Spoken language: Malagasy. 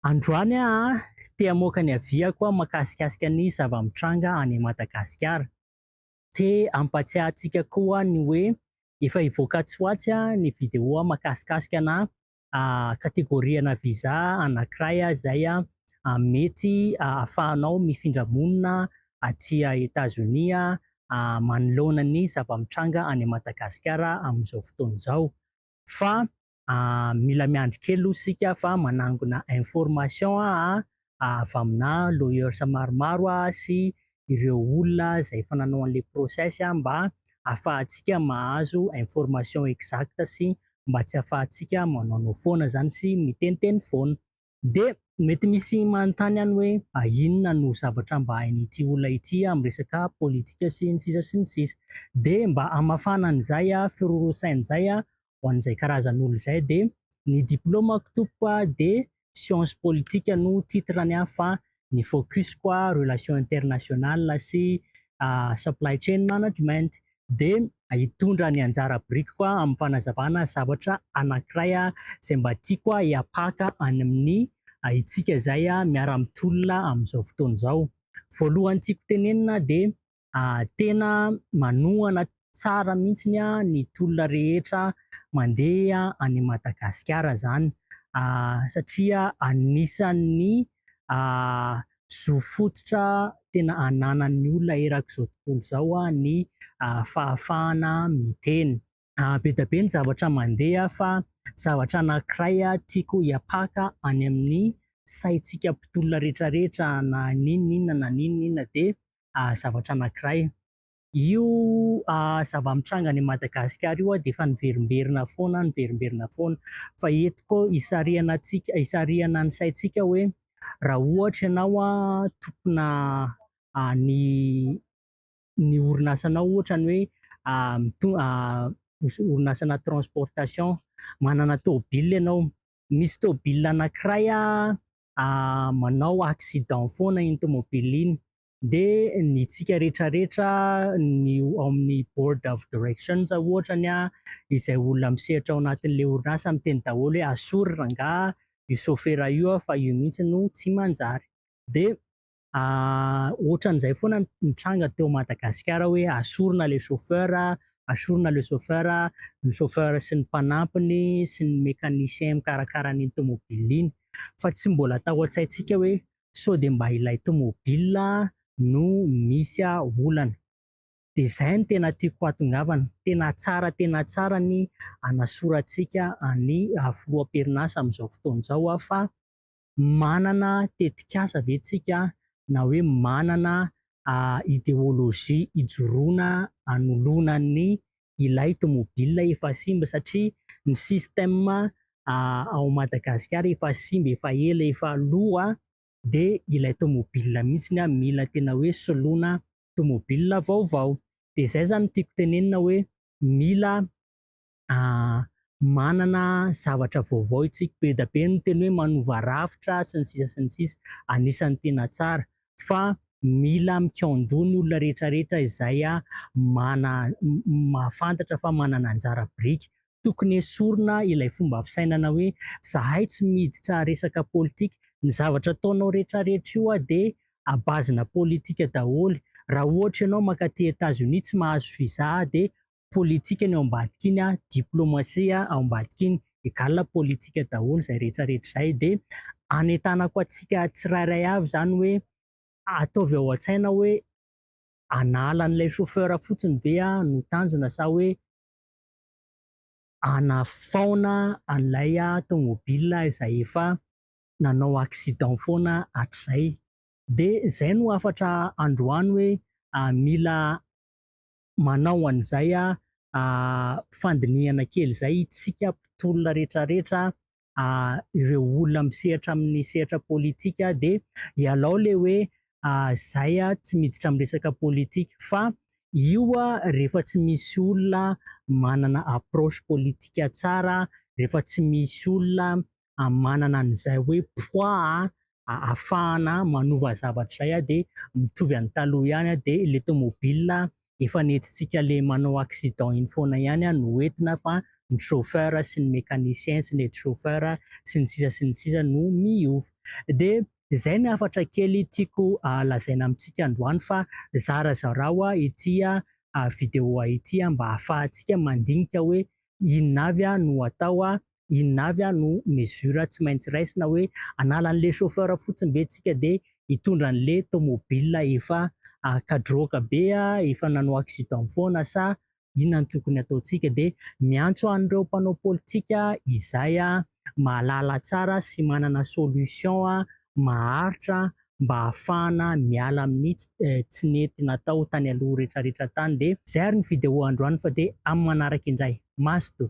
Androany te hamoaka ny aviako mahakasikasika ny zava-mitranga any Madagasikara. Te hampatsiahy koa ny hoe efa hivoaka tsy ho atsy ny vidéo mahakasikasika kategoriana visa anankiray izay mety ahafahanao mifindra monina aty Etazonia manoloana ny zava-mitranga any Madagasikara amin'izao fotoana izao. Fa mila miandry kely aloha isika fa manangona information avy amina lawyers maromaro sy ireo olona izay efa nanao an'ilay process mba ahafahantsika mahazo information exacte sy mba tsy ahafahantsika manaonao foana zany sy miteniteny foana. De mety misy manontany ihany hoe inona no zavatra mba hain'ity olona ity amin'ny resaka politika sy ny sisa sy ny sisa. De mba hamafana an'izay firorosain'izay ho an'izay karazan'olona izay de ny diplômako tompoko de science politique no titrany fa ny focusiko relation internationale sy supply chain management. De hitondra ny anjara biriko amin'ny fanazavana zavatra anankiray izay mba tiako hiapaka any amin'ny itsika izay miara-mitolona amin'izao fotoana izao. Voalohany tiako tenenina de tena manohana tsara mihitsiny ny tolona rehetra mandeha any Madagasikara zany satria anisan'ny zo fototra tena ananan'ny olona erak'izao tontolo izao ny fahafahana miteny. Be dia be ny zavatra mandeha fa zavatra anankiray tiako hiapaka any amin'ny saintsika mpitolona rehetrarehetra na ninona de zavatra anankiray. Io zava-mitranga any Madagasikara io de efa niverimberina foana fa etiko hisarihana ny saintsika hoe raha ohatra ianao tompona ny orinasanao ohatra ny hoe orinasana transportation, manana tômôbila ianao, misy tômôbila anankiray manao accident foana iny tômôbila iny. De ny tsika rehetrarehetra ny ao amin'ny board of directions ohatrany izay olona misehatra ao anatin'ilay orinasa miteny daholo hoe asorina rangahy io chauffeur io fa io mihitsy no tsy manjary. De ohatran'izay foana nitranga teo Madagasikara hoe asorina le chauffeur, ny chauffeur sy ny mpanampiny sy ny mécanicien mikarakara an'iny tômôbila iny. Fa tsy mbola tao an-tsaintsika hoe sao de mba ilay tômôbila no misy olana. De zay no tena tiako hatongavana. Tena tsara ny hanasorantsika ny filoham-perinasa amin'izao fotoana izao fa manana tetikasa ve tsika na hoe manana idéologie hijoroana hanoloana ny ilay tômôbila efa simba satria ny système ao Madagasikara efa simba, efa ela, efa loa de ilay tômôbila mihitsy mila tena hoe soloina tômôbila vaovao. De zay zany tiako tenenina hoe mila manana zavatra vaovao isika. Be dia be ny teny hoe manova rafitra sy ny sisa anisan'ny tena tsara fa mila mikao-doha ny olona rehetrarehetra izay mahafantatra fa manana anjara biriky. Tokony esorina ilay fomba fisainana hoe zahay tsy miditra resaka politika, ny zavatra ataonao rehetrarehetra io de abazina politika daholo. Raha ohatra ianao mankaty Etazonia tsy mahazo visa de politika ny ao ambadika iny diplomasia ao ambadika iny égal politika daholo izay rehetrarehetra izay. De anentanako antsika tsirairay avy zany hoe ataovy ao an-tsaina hoe hanala an'ilay chauffeur fotsiny ve no tanjona sa hoe hanafaona an'ilay tômôbila izay efa nanao accident foana hatrizay. De zay no afatra androany hoe mila manao an'izay fandinihana kely izay isika mpitolona rehetrarehetra, ireo olona misehatra amin'ny sehatra politika de hialao le hoe zay tsy miditra amin'ny resaka politika fa io rehefa tsy misy olona manana approche politika tsara, rehefa tsy misy olona manana an'izay hoe poids ahafahana manova zavatra izay de mitovy amin'ny taloha ihany de le tômôbila efa nentintsika le manao accident iny foana ihany no entina fa ny chauffeur sy ny mécanicien sy ny aide chauffeur sy ny sisa no miova. De zay ny hafatra kely tiako lazaina amintsika androany fa zarazarao ity vidéo ity mba ahafahantsika mandinika hoe inona avy no atao, inona avy no mesure tsy maintsy raisina hoe anala an'le chauffeur fotsiny be tsika de hitondra an'le tomobile efa kadroka be efa nanao accident foana sa inona no tokony ataontsika. De miantso an'ireo mpanao politika izay mahalala tsara sy manana solution maharitra mba ahafahana miala amin'ny tsy nety natao tany aloha rehetrarehetra tany. De zay ary ny vidéo androany fa de amin'ny manaraka indray. Maso to.